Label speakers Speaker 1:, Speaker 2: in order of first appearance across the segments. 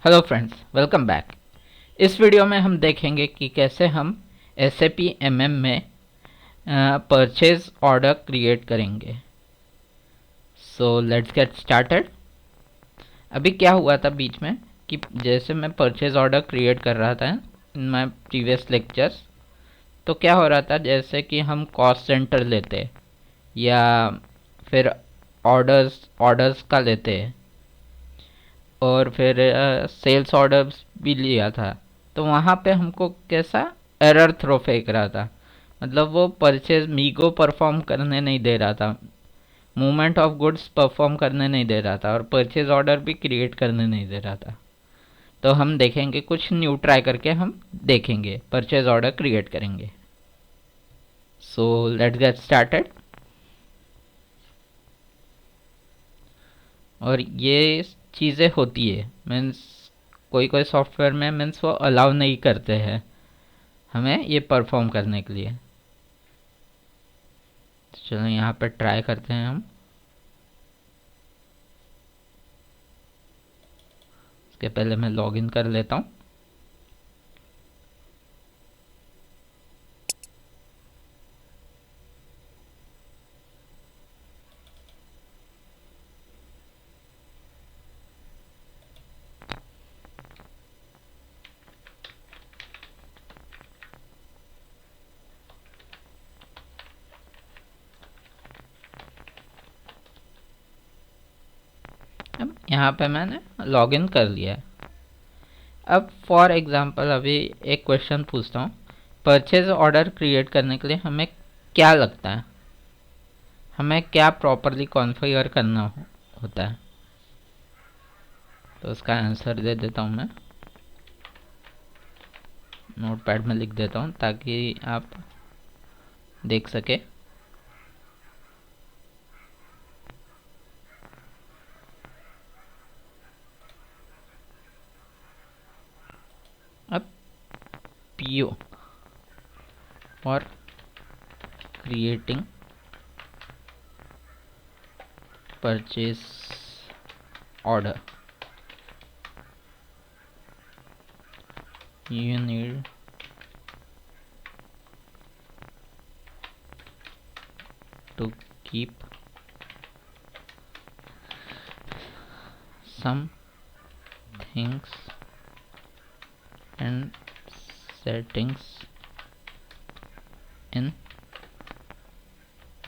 Speaker 1: Hello friends, welcome back. इस video में हम देखेंगे कि कैसे हम SAP MM में परचेज ऑर्डर क्रिएट करेंगे। So let's get started. अभी क्या हुआ था बीच में कि जैसे मैं परचेज ऑर्डर क्रिएट कर रहा था इन माय प्रीवियस लेक्चर्स, तो क्या हो रहा था जैसे कि हम कॉस्ट सेंटर लेते या फिर ऑर्डर्स का लेते और फिर सेल्स ऑर्डर्स भी लिया था, तो वहाँ पे हमको कैसा एरर थ्रो फेंक रहा था। मतलब वो परचेज मीगो परफॉर्म करने नहीं दे रहा था, मूवमेंट ऑफ गुड्स परफॉर्म करने नहीं दे रहा था और परचेज ऑर्डर भी क्रिएट करने नहीं दे रहा था। तो हम देखेंगे, कुछ न्यू ट्राई करके हम देखेंगे, परचेज ऑर्डर क्रिएट करेंगे। So let's get started. और ये चीज़ें होती है, मीन्स कोई कोई सॉफ्टवेयर में मीन्स वो अलाउ नहीं करते हैं हमें ये परफॉर्म करने के लिए। तो चलो यहाँ पर ट्राई करते हैं हम। इसके पहले मैं लॉगिन कर लेता हूँ। अब यहाँ पे मैंने लॉगिन कर लिया है। अब फॉर एग्जांपल अभी एक क्वेश्चन पूछता हूँ, परचेज ऑर्डर क्रिएट करने के लिए हमें क्या लगता है, हमें क्या प्रॉपरली कॉन्फ़िगर करना होता है। तो उसका आंसर दे देता हूँ, मैं नोटपैड में लिख देता हूँ ताकि आप देख सके। अब PO और creating purchase order, you need to keep some things and settings in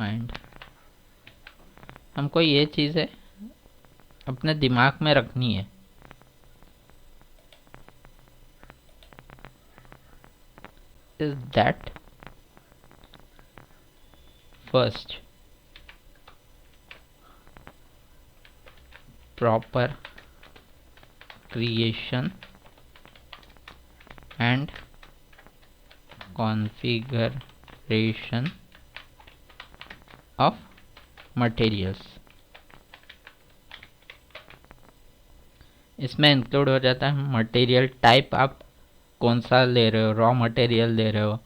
Speaker 1: mind। हमको ये चीज़ें अपने दिमाग में रखनी है। Is that first, proper creation and configuration of materials. इसमें इंक्लूड हो जाता है मटेरियल टाइप, आप कौन सा ले रहे हो, रॉ मटेरियल ले रहे हो,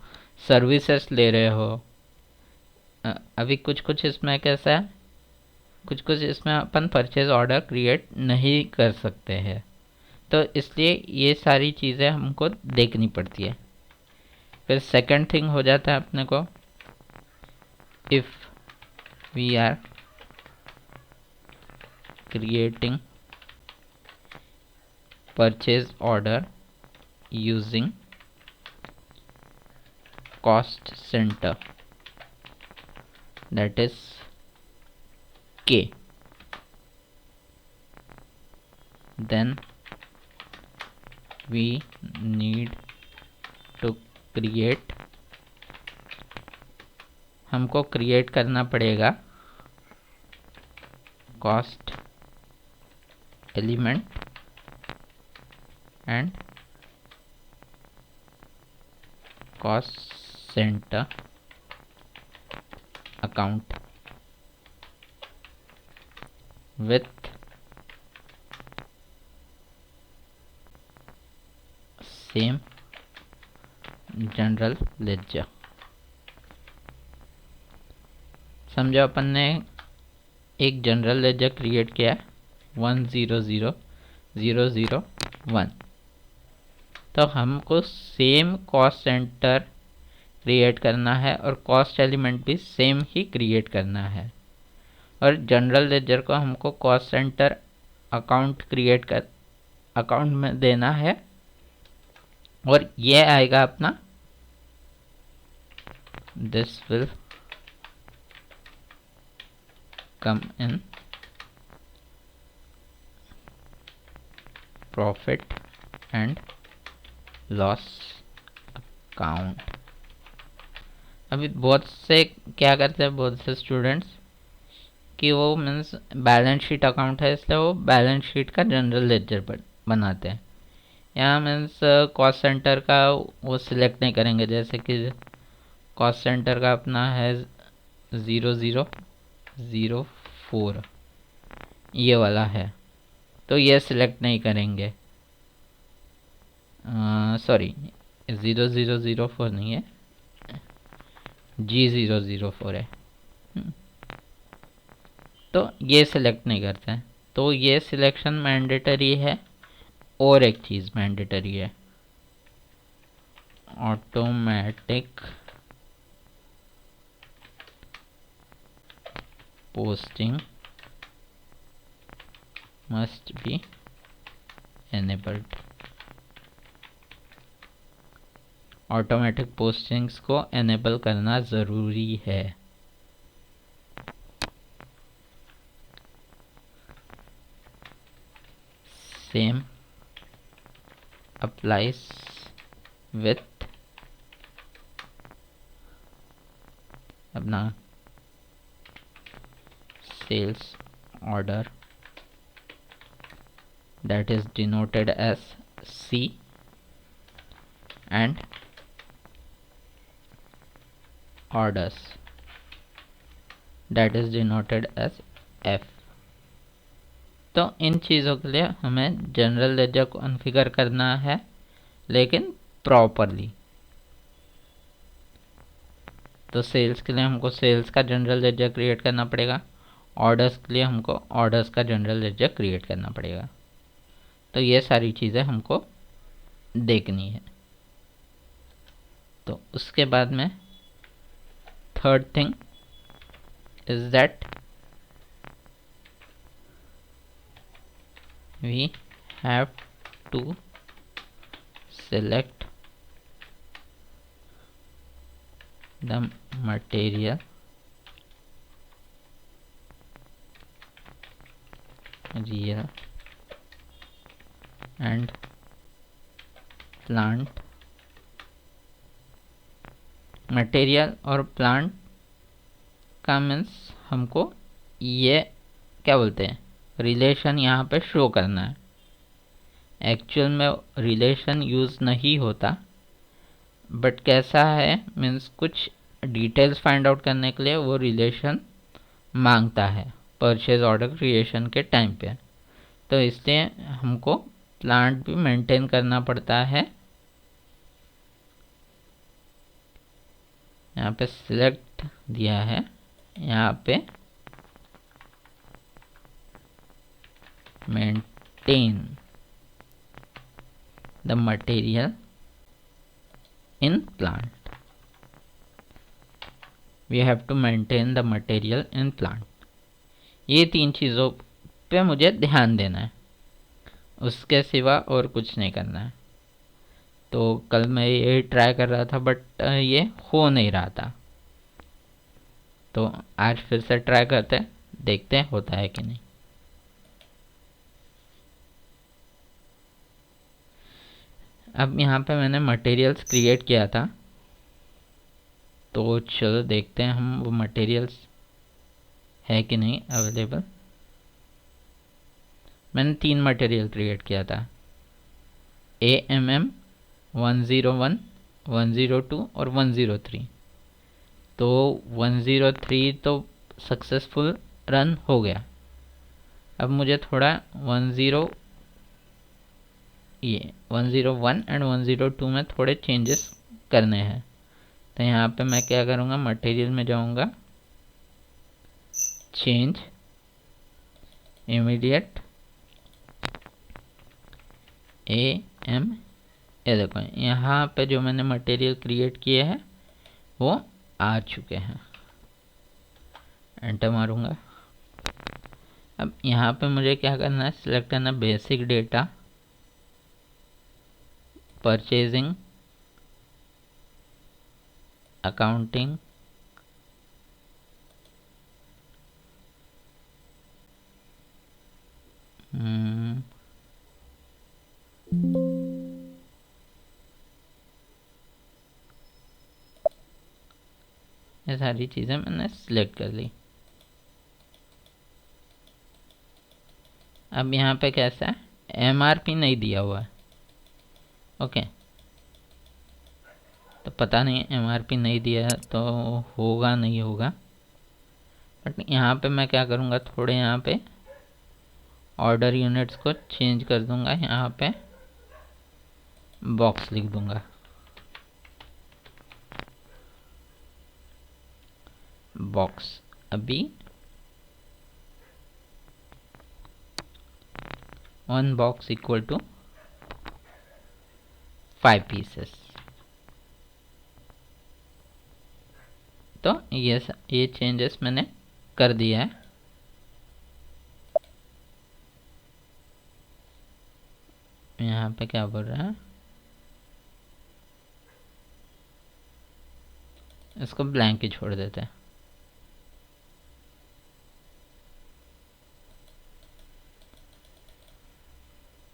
Speaker 1: सर्विसेज ले रहे हो। अभी कुछ कुछ इसमें कैसा है, कुछ कुछ इसमें अपन परचेज ऑर्डर क्रिएट नहीं कर सकते हैं, तो इसलिए ये सारी चीज़ें हमको देखनी पड़ती है। फिर सेकंड थिंग हो जाता है अपने को, if we are creating purchase order using cost center, that is K, then we need to create, हमको क्रिएट करना पड़ेगा cost element and cost centre account with same general ledger. समझो अपन ने एक जनरल लेजर क्रिएट किया है 10000 1। तो हमको सेम कॉस्ट सेंटर क्रिएट करना है और कॉस्ट एलिमेंट भी सेम ही क्रिएट करना है। और जनरल लेजर को हमको कॉस्ट सेंटर अकाउंट में देना है, और ये आएगा अपना this will come in profit and loss account. अभी बहुत से क्या करते हैं, बहुत से स्टूडेंट्स कि वो मीन्स बैलेंस शीट अकाउंट है इसलिए वो बैलेंस शीट का जनरल लेजर बनाते हैं। यहाँ मीन्स कॉस्ट सेंटर का वो सिलेक्ट नहीं करेंगे, जैसे कि कॉस्ट सेंटर का अपना है 0004 ये वाला है, तो ये सिलेक्ट नहीं करेंगे। सॉरी 0004 नहीं है, G004 है। तो ये सिलेक्ट नहीं करते हैं, तो ये सिलेक्शन मैंडेटरी है। और एक चीज़ मैंडेटरी है, automatic posting must be enabled। Automatic postings को एनेबल करना ज़रूरी है। सेम applies with अपना sales order that is denoted as C and orders that is denoted as F। तो इन चीज़ों के लिए हमें जनरल लेजर कॉन्फ़िगर करना है, लेकिन प्रॉपरली। तो सेल्स के लिए हमको सेल्स का जनरल लेजर क्रिएट करना पड़ेगा, ऑर्डर्स के लिए हमको ऑर्डर्स का जनरल लेजर क्रिएट करना पड़ेगा। तो ये सारी चीज़ें हमको देखनी है। तो उसके बाद में third thing is that we have to select the material and plant। Material और प्लांट का मीन्स हमको ये क्या बोलते हैं, रिलेशन यहाँ पे शो करना है। एक्चुअल में रिलेशन यूज़ नहीं होता, बट कैसा है मीन्स कुछ डिटेल्स फाइंड आउट करने के लिए वो रिलेशन मांगता है परचेज ऑर्डर क्रिएशन के टाइम पे। तो इसलिए हमको प्लांट भी मेंटेन करना पड़ता है। यहाँ पे सिलेक्ट दिया है, यहाँ पे maintain the material in plant। we have to maintain the material in plant। ये तीन चीज़ों पे मुझे ध्यान देना है, उसके सिवा और कुछ नहीं करना है। तो कल मैं ये ट्राई कर रहा था बट ये हो नहीं रहा था, तो आज फिर से ट्राई करते, देखते हैं होता है कि नहीं। अब यहाँ पे मैंने मटेरियल्स क्रिएट किया था, तो चलो देखते हैं हम वो मटेरियल्स है कि नहीं अवेलेबल। मैंने 3 मटेरियल क्रिएट किया था, AMM 101, 102 और 103। तो 103 तो सक्सेसफुल रन हो गया। अब मुझे थोड़ा 101 एंड 102 में थोड़े चेंजेस करने हैं। तो यहाँ पे मैं क्या करूँगा, मटेरियल में जाऊँगा, चेंज इमीडिएट AM, ये देखो यहाँ पे जो मैंने मटेरियल क्रिएट किए हैं वो आ चुके हैं। एंटर मारूंगा। अब यहाँ पे मुझे क्या करना है, सिलेक्ट करना बेसिक डेटा, परचेजिंग, अकाउंटिंग, ये सारी चीज़ें मैंने सिलेक्ट कर ली। अब यहाँ पे कैसा है, MRP नहीं दिया हुआ है। ओके, तो पता नहीं MRP नहीं दिया है तो होगा नहीं होगा। बट यहाँ पे मैं क्या करूँगा, थोड़े यहाँ पे ऑर्डर यूनिट्स को चेंज कर दूँगा। यहाँ पे बॉक्स लिख दूँगा, बॉक्स। अभी 1 बॉक्स इक्वल टू 5 पीसेस। तो ये चेंजेस मैंने कर दिया है। यहाँ पे क्या बोल रहा है, इसको ब्लैंक ही छोड़ देते हैं।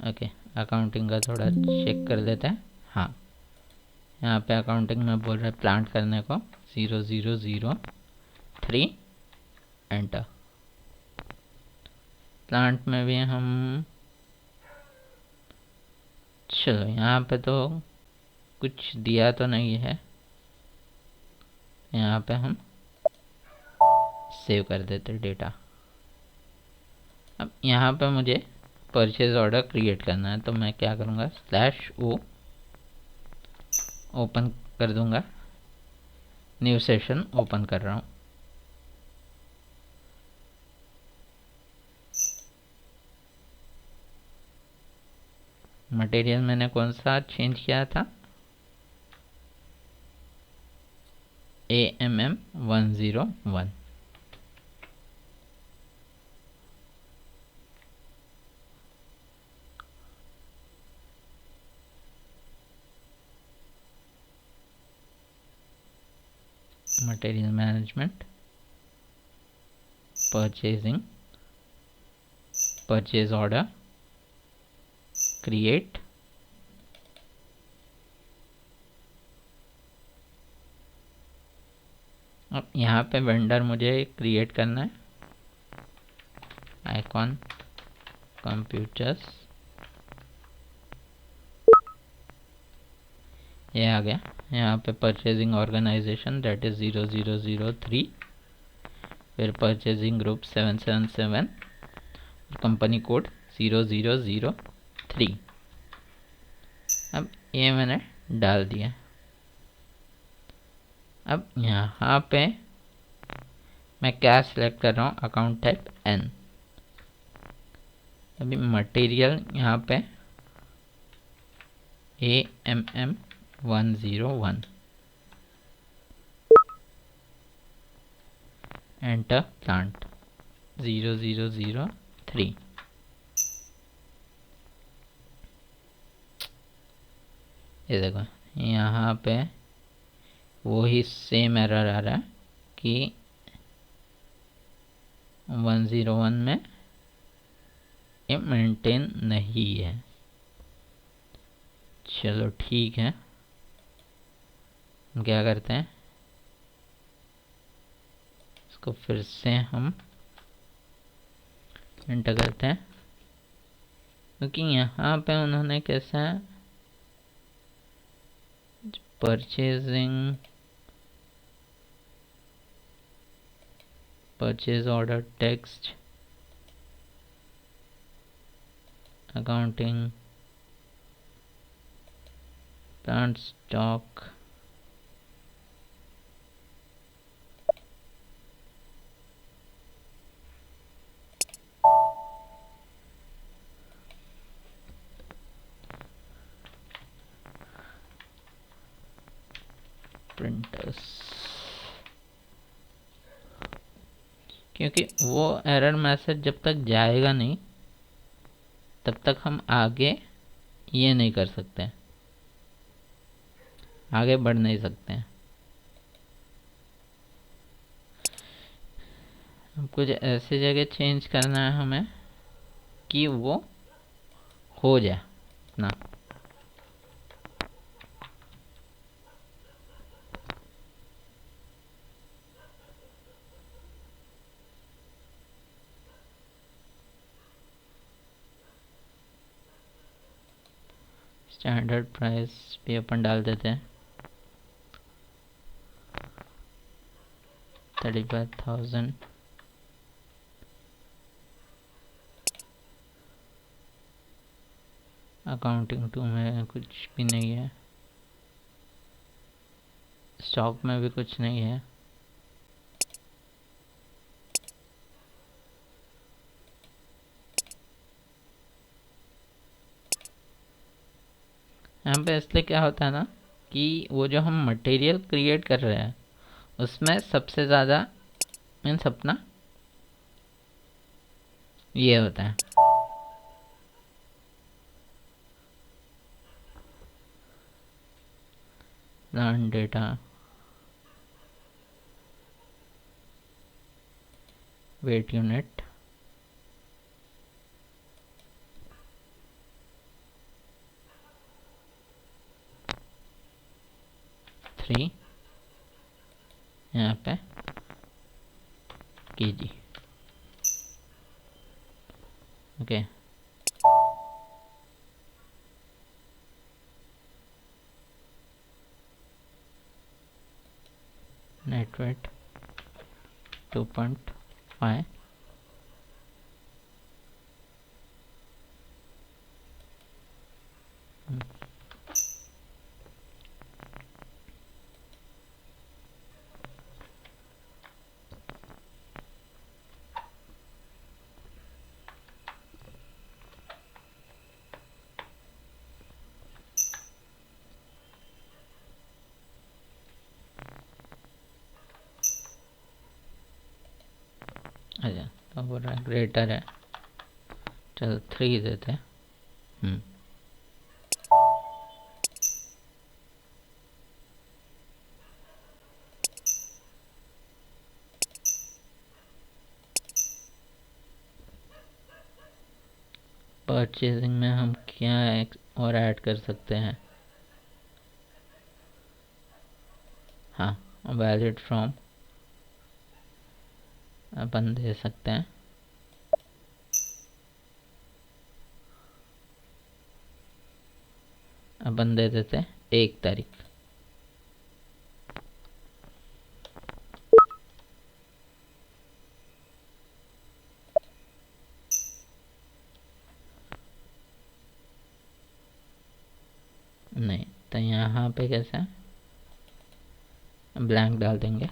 Speaker 1: ओके, अकाउंटिंग का थोड़ा चेक कर देते हैं। हाँ, यहाँ पे अकाउंटिंग में बोल रहा है प्लांट करने को 0003, एंटर। प्लांट में भी हम, चलो यहाँ पे तो कुछ दिया तो नहीं है, यहाँ पे हम सेव कर देते डेटा। अब यहाँ पे मुझे परचेज ऑर्डर क्रिएट करना है, तो मैं क्या करूँगा, /o ओपन कर दूँगा। न्यू सेशन ओपन कर रहा हूँ। मटेरियल मैंने कौन सा चेंज किया था, AMM 101। Material management, purchasing, purchase order, create, अब यहाँ पे वेंडर मुझे क्रिएट करना है, आइकॉन कंप्यूटर्स, ये आ गया। यहाँ पे परचेजिंग ऑर्गेनाइजेशन दैट इज़ 0003, फिर परचेजिंग ग्रुप 777, कंपनी कोड 0003। अब ये मैंने डाल दिया। अब यहाँ पे मैं क्या सिलेक्ट कर रहा हूँ, अकाउंट टाइप N। अभी मटेरियल यहाँ पे AMM 101, एंटर, प्लांट 0003। ये देखो यहाँ पे वही सेम एरर आ रहा है कि 101 में ये मेंटेन नहीं है। चलो ठीक है, क्या करते हैं, इसको फिर से हम एंटर करते हैं, क्योंकि यहाँ पे उन्होंने कैसा purchasing, purchase order text, accounting, plant stock, printers, क्योंकि वो एरर मैसेज जब तक जाएगा नहीं तब तक हम आगे ये नहीं कर सकते, आगे बढ़ नहीं सकते हैं। अब कुछ ऐसी जगह चेंज करना है हमें कि वो हो जाए ना। स्टैंडर्ड प्राइस भी अपन डाल देते हैं 35,000। अकाउंटिंग 2 में कुछ भी नहीं है, स्टॉक में भी कुछ नहीं है। यहाँ पे इसलिए क्या होता है ना कि वो जो हम मटेरियल क्रिएट कर रहे हैं उसमें सबसे ज़्यादा मीन्स अपना ये होता है run data, weight unit, three यहाँ पे केजी। ओके, नेट वेट 2.5, अच्छा तो बोल रहा है ग्रेटर है, चलो 3 देते हैं। परचेजिंग में हम क्या और ऐड कर सकते हैं? हाँ, वैलिड फ्रॉम अपन दे सकते हैं, अपन दे देते हैं 1 तारीख। नहीं तो यहाँ पे कैसे ब्लैंक डाल देंगे।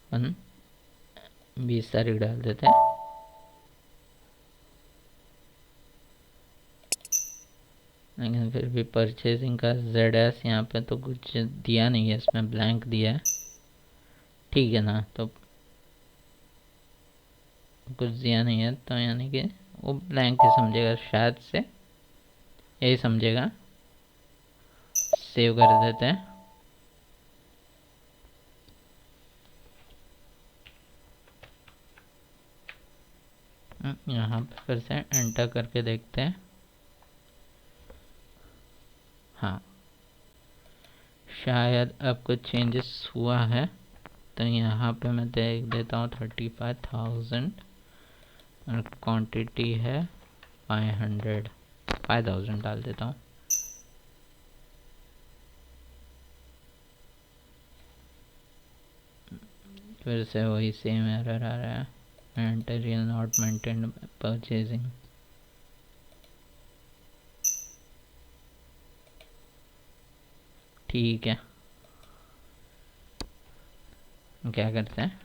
Speaker 1: अपन 20 तारीख डाल देते हैं। लेकिन फिर भी परचेजिंग का ZS यहाँ पे तो कुछ दिया नहीं है, इसमें ब्लैंक दिया है, ठीक है ना। तो कुछ दिया नहीं है तो यानी कि वो ब्लैंक ही समझेगा, शायद से यही समझेगा। सेव कर देते हैं। यहाँ पे फिर से एंटर करके देखते हैं। हाँ, शायद अब कुछ चेंजेस हुआ है, तो यहाँ पे मैं देख देता हूँ 35,000 और क्वांटिटी है 5,000 डाल देता हूँ। फिर से वही सेम एरर आ रहा है, मटेरियल नॉट मेंटेन्ड परचेजिंग। ठीक है, क्या करते हैं,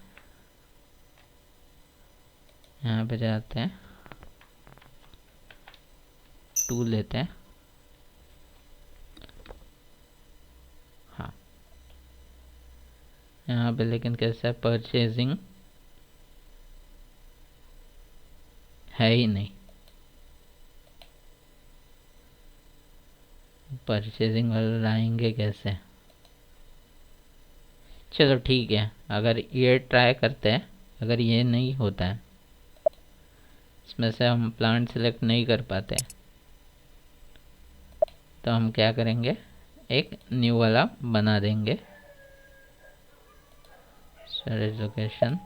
Speaker 1: यहाँ पे जाते हैं, टूल लेते हैं, हाँ यहाँ पे लेकिन कैसा है, परचेजिंग है ही नहीं, परचेजिंग वाले लाएंगे कैसे। चलो ठीक है, अगर ये ट्राई करते हैं, अगर ये नहीं होता है, इसमें से हम प्लांट सेलेक्ट नहीं कर पाते, तो हम क्या करेंगे, एक न्यू वाला बना देंगे, स्टोरेज लोकेशन,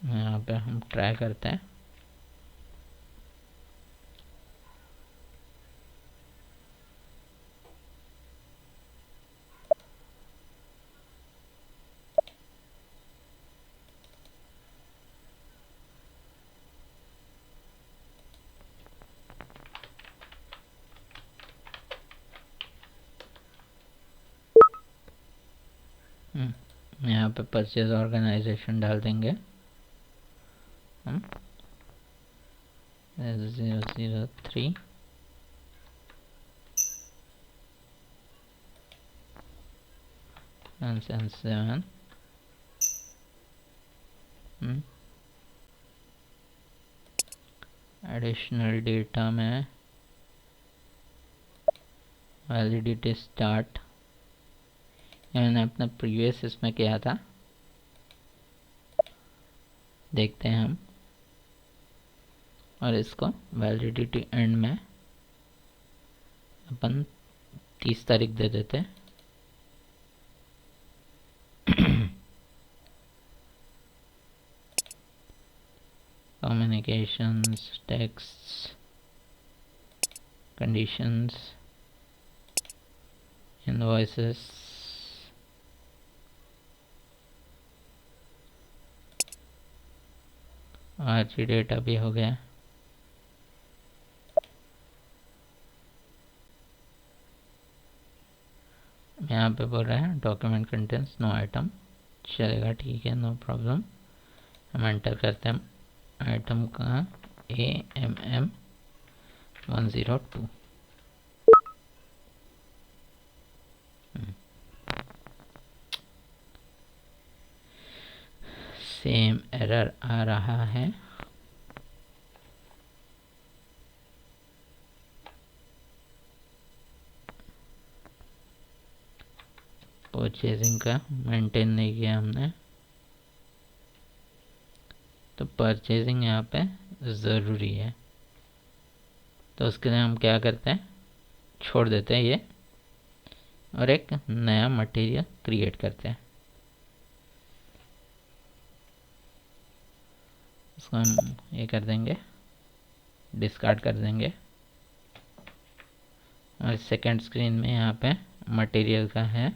Speaker 1: यहाँ पे हम ट्राई करते हैं। यहाँ पे परचेज ऑर्गेनाइजेशन डाल देंगे हम 003 and 7। एडिशनल डेटा में वैलिडिटी स्टार्ट, मैंने अपना प्रीवियस इसमें किया था, देखते हैं हम, और इसको वैलिडिटी एंड में अपन 30 तारीख दे देते हैं। Communications, text, conditions, invoices, RG data भी हो गया। यहाँ पे बोल रहे हैं डॉक्यूमेंट कंटेंट्स नो आइटम, चलेगा, ठीक है, नो प्रॉब्लम। हम एंटर करते हैं आइटम का AMM102। सेम एरर आ रहा है, परचेजिंग का मेंटेन नहीं किया हमने, तो परचेजिंग यहाँ पे ज़रूरी है। तो उसके लिए हम क्या करते हैं, छोड़ देते हैं ये और एक नया मटेरियल क्रिएट करते हैं। इसको हम ये कर देंगे, डिस्कार्ड कर देंगे, और सेकंड स्क्रीन में यहाँ पे मटेरियल का है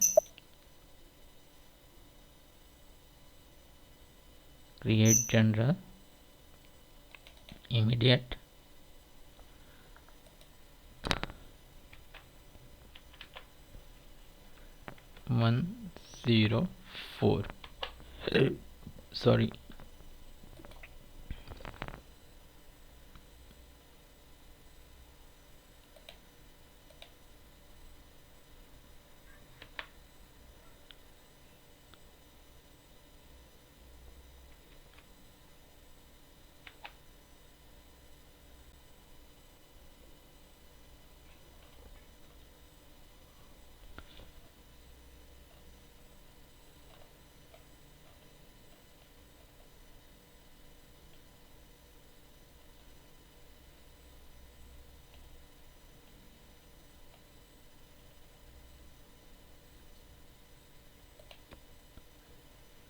Speaker 1: create general immediate, one 04, sorry,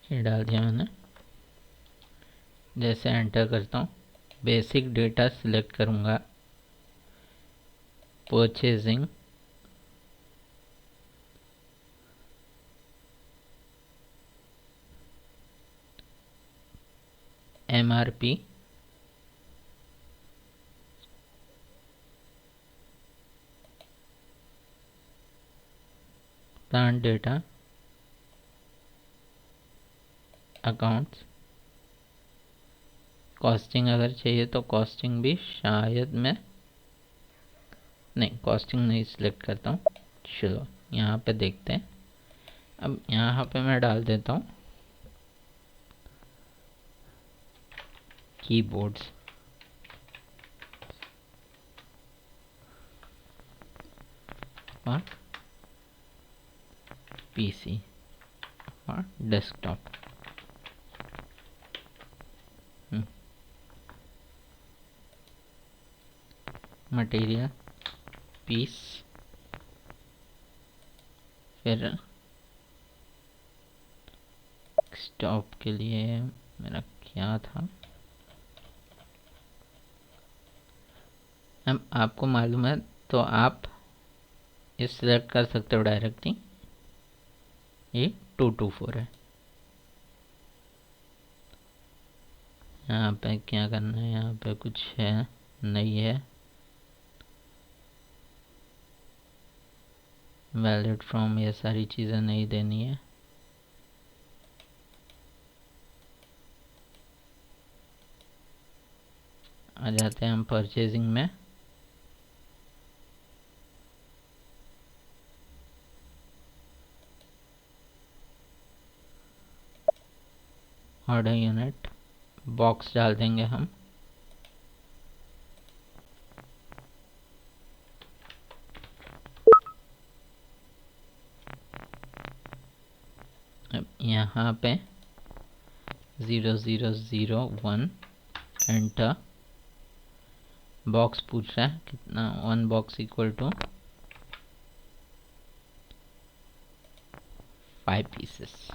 Speaker 1: ये डाल दिया मैंने। जैसे एंटर करता हूँ, बेसिक डेटा सिलेक्ट करूँगा, purchasing MRP plant data accounts costing अगर चाहिए तो कॉस्टिंग भी शायद मैं नहीं, कॉस्टिंग नहीं सिलेक्ट करता हूँ। चलो यहाँ पे देखते हैं। अब यहाँ पे मैं डाल देता हूँ कीबोर्ड्स और पीसी और डेस्कटॉप। मटेरियल पीस, फिर स्टॉप के लिए मेरा क्या था, अब आपको मालूम है तो आप इस सिलेक्ट कर सकते हो डायरेक्टली। ये 224 है। यहाँ पे क्या करना है, यहाँ पे कुछ है नहीं है। वैलिड फ्रॉम, ये सारी चीज़ें नहीं देनी है। आ जाते हैं हम परचेजिंग में। ऑर्डर यूनिट बॉक्स डाल देंगे हम। अब यहाँ पे 0001 एंटर। बॉक्स पूछ रहा है कितना, 1 box equal to 5 pieces.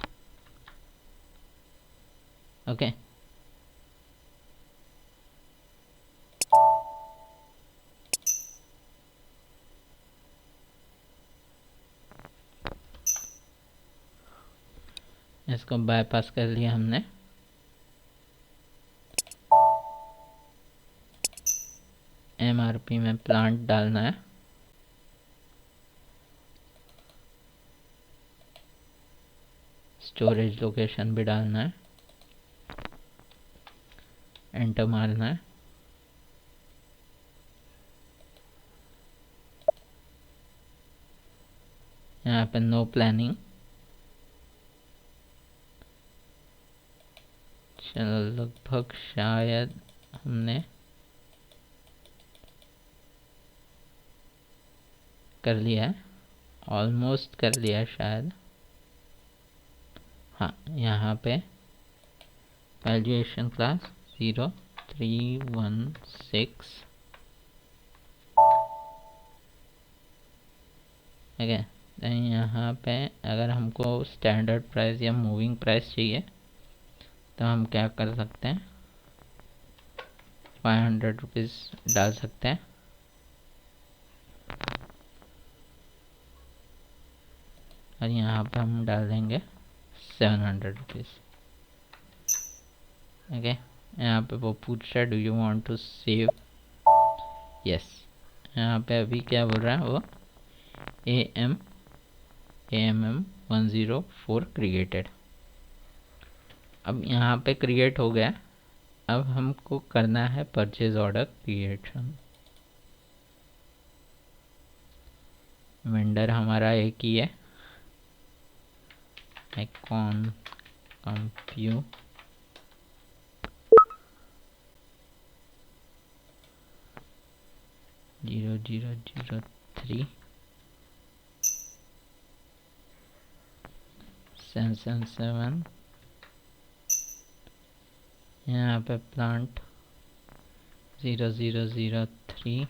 Speaker 1: Okay, इसको बाईपास कर लिया हमने। MRP में प्लांट डालना है। स्टोरेज लोकेशन भी डालना है। एंटर मारना है। यहाँ पे नो प्लानिंग। चलो लगभग शायद हमने कर लिया है, ऑलमोस्ट कर लिया है शायद। हाँ, यहाँ पे वैल्यूएशन क्लास 0316। ठीक है, यहाँ पे अगर हमको स्टैंडर्ड प्राइस या मूविंग प्राइस चाहिए तो हम क्या कर सकते हैं, 500 रुपीज़ डाल सकते हैं। और यहाँ पे हम डाल देंगे 700 रुपीज़। ओके, यहाँ पे वो पूछ रहा है do you want to save, yes. यहाँ पे अभी क्या बोल रहा है वो, AMM 104 क्रिएटेड। अब यहाँ पे क्रिएट हो गया। अब हमको करना है परचेज ऑर्डर क्रिएशन। वेंडर हमारा एक ही है, Icon Compute 0003 777। यहाँ पे प्लांट 0003।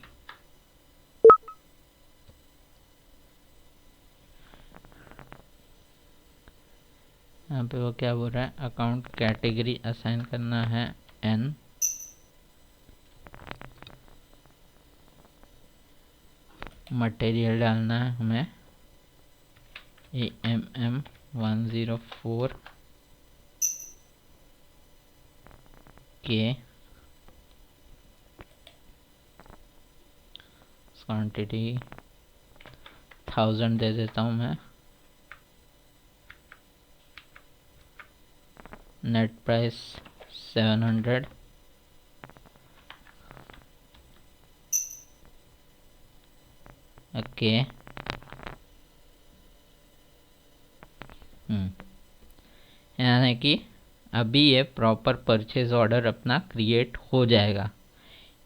Speaker 1: यहाँ पे वो क्या बोल रहा है, अकाउंट कैटेगरी असाइन करना है N। मटेरियल डालना है हमें AMM104 के क्वांटिटी 1000 दे देता हूँ मैं। Net price 700। ओके यानी कि अभी ये प्रॉपर परचेज ऑर्डर अपना क्रिएट हो जाएगा,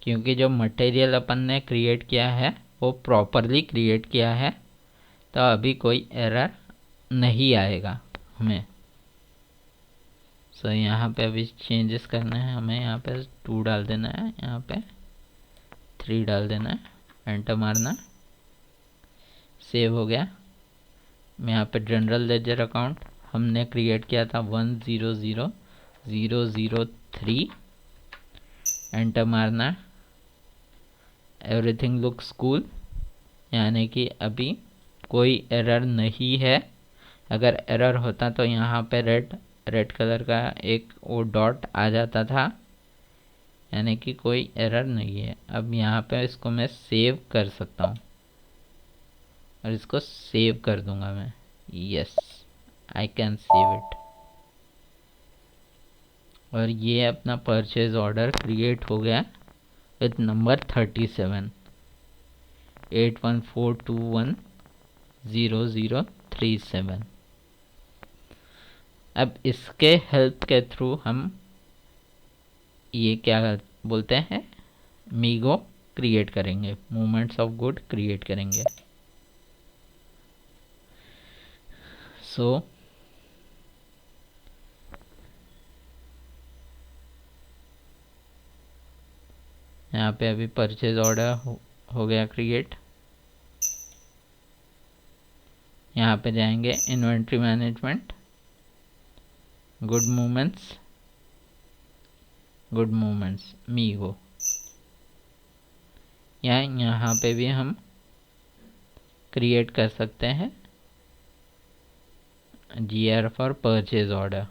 Speaker 1: क्योंकि जो मटेरियल अपन ने क्रिएट किया है वो प्रॉपरली क्रिएट किया है, तो अभी कोई एरर नहीं आएगा हमें। सो यहाँ पे अभी चेंजेस करने हैं हमें। यहाँ पे 2 डाल देना है, यहाँ पे 3 डाल देना है, एंटर मारना, सेव हो गया। यहाँ पे जनरल लेजर अकाउंट हमने क्रिएट किया था 100003, एंटर मारना। एवरीथिंग लुक्स कूल, यानी कि अभी कोई एरर नहीं है। अगर एरर होता तो यहाँ पे रेड कलर का एक वो डॉट आ जाता था, यानी कि कोई एरर नहीं है। अब यहाँ पे इसको मैं सेव कर सकता हूँ और इसको सेव कर दूंगा मैं। Yes, I can save it. और ये अपना परचेज ऑर्डर क्रिएट हो गया विथ नंबर 37 8142100037। अब इसके हेल्प के थ्रू हम ये क्या बोलते हैं, मीगो क्रिएट करेंगे, मूवमेंट्स ऑफ गुड क्रिएट करेंगे। सो यहाँ पे अभी परचेज ऑर्डर हो गया क्रिएट। यहाँ पे जाएंगे inventory management, good movements MeeGo. यहाँ पे भी हम क्रिएट कर सकते हैं GR for purchase order.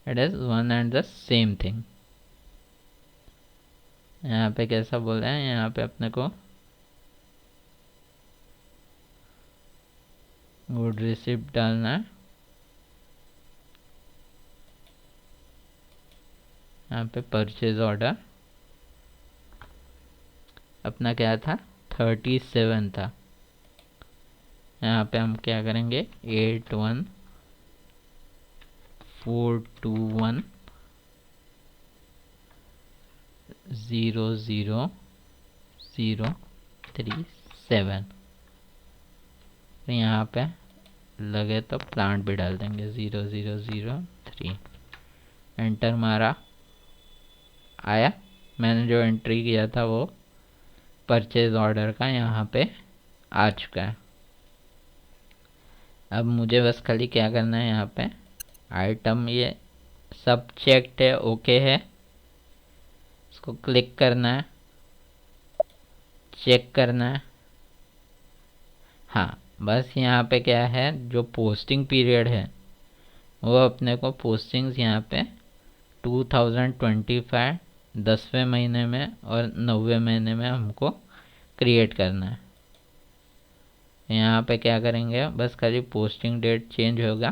Speaker 1: It is one and the same thing. यहाँ पे कैसा बोल रहे हैं, यहाँ पे अपने को गुड रिसिप्ट डालना है। यहाँ पे परचेज ऑर्डर अपना क्या था, 37 था। यहाँ पे हम क्या करेंगे, 8142100037। यहाँ पे लगे तो प्लांट भी डाल देंगे 0003। एंटर मारा, आया। मैंने जो एंट्री किया था वो परचेज ऑर्डर का यहाँ पे आ चुका है। अब मुझे बस खाली क्या करना है, यहाँ पे आइटम ये सब चेक्ड है, ओके है, इसको क्लिक करना है, चेक करना है। हाँ, बस यहाँ पे क्या है, जो पोस्टिंग पीरियड है वो अपने को पोस्टिंग्स यहाँ पे 2025 10वें महीने में और 9वें महीने में हमको क्रिएट करना है। यहाँ पे क्या करेंगे, बस खाली पोस्टिंग डेट चेंज होगा,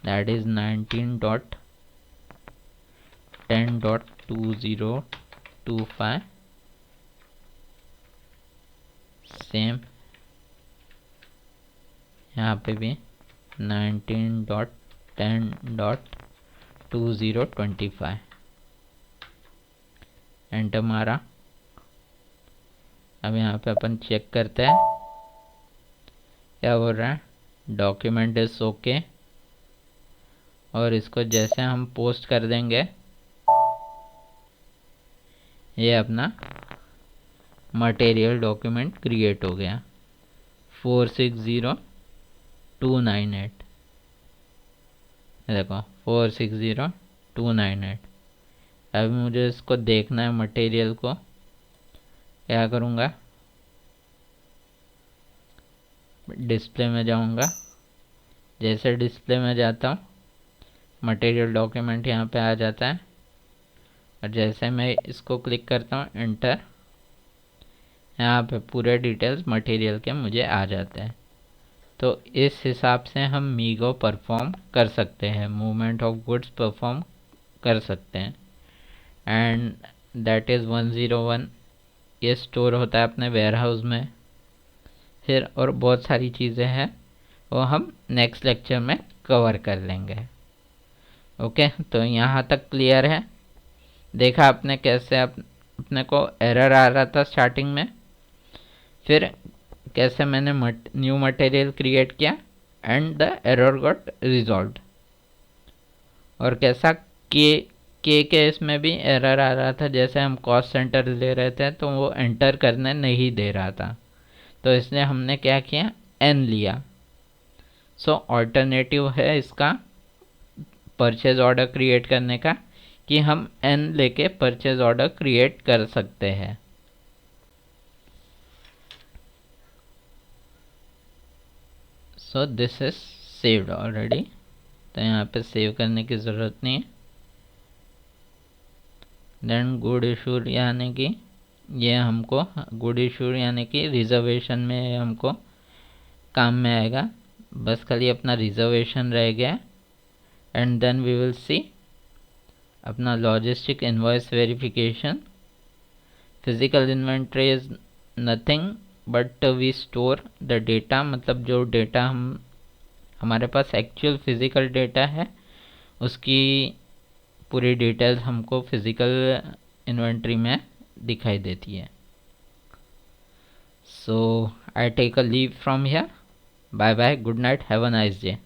Speaker 1: दैट इज 19.10.2025। सेम यहाँ पे भी 19.10.2025। एंटर मारा। अब यहाँ पे अपन चेक करते हैं क्या बोल रहा है, डॉक्यूमेंट इज ओके। और इसको जैसे हम पोस्ट कर देंगे, ये अपना मटेरियल डॉक्यूमेंट क्रिएट हो गया 460298। देखो 460298। अभी मुझे इसको देखना है मटेरियल को। क्या करूँगा, डिस्प्ले में जाऊँगा। जैसे डिस्प्ले में जाता हूँ मटेरियल डॉक्यूमेंट यहाँ पे आ जाता है, और जैसे मैं इसको क्लिक करता हूँ एंटर, यहाँ पे पूरे डिटेल्स मटेरियल के मुझे आ जाते हैं। तो इस हिसाब से हम मीगो परफॉर्म कर सकते हैं, मूवमेंट ऑफ गुड्स परफॉर्म कर सकते हैं। And that is 101। ये स्टोर होता है अपने वेयर हाउस में। फिर और बहुत सारी चीज़ें हैं, वो हम नेक्स्ट लेक्चर में कवर कर लेंगे। ओके, तो यहाँ तक क्लियर है। देखा आपने कैसे अपने को एरर आ रहा था स्टार्टिंग में, फिर कैसे मैंने न्यू मटेरियल क्रिएट किया and the error got resolved, और कैसा के इसमें भी एरर आ रहा था। जैसे हम कॉस्ट सेंटर ले रहे थे तो वो एंटर करने नहीं दे रहा था, तो इसलिए हमने क्या किया, एन लिया। सो ऑल्टरनेटिव है इसका परचेज ऑर्डर क्रिएट करने का कि हम एन लेके परचेज ऑर्डर क्रिएट कर सकते हैं। So this is saved already, तो यहाँ पे सेव करने की ज़रूरत नहीं है। देन गुड इशू यानी कि ये हमको गुड इशू यानी कि रिजर्वेशन में हमको काम में आएगा। बस खाली अपना रिजर्वेशन रह गया। And then we will see अपना logistic invoice verification. Physical inventory is nothing but we store the data, मतलब जो डेटा हमारे पास एक्चुअल फिजिकल डेटा है उसकी पूरी डिटेल्स हमको फिजिकल इन्वेंट्री में दिखाई देती है। So I take a leave from here. Bye bye, good night, have a nice day.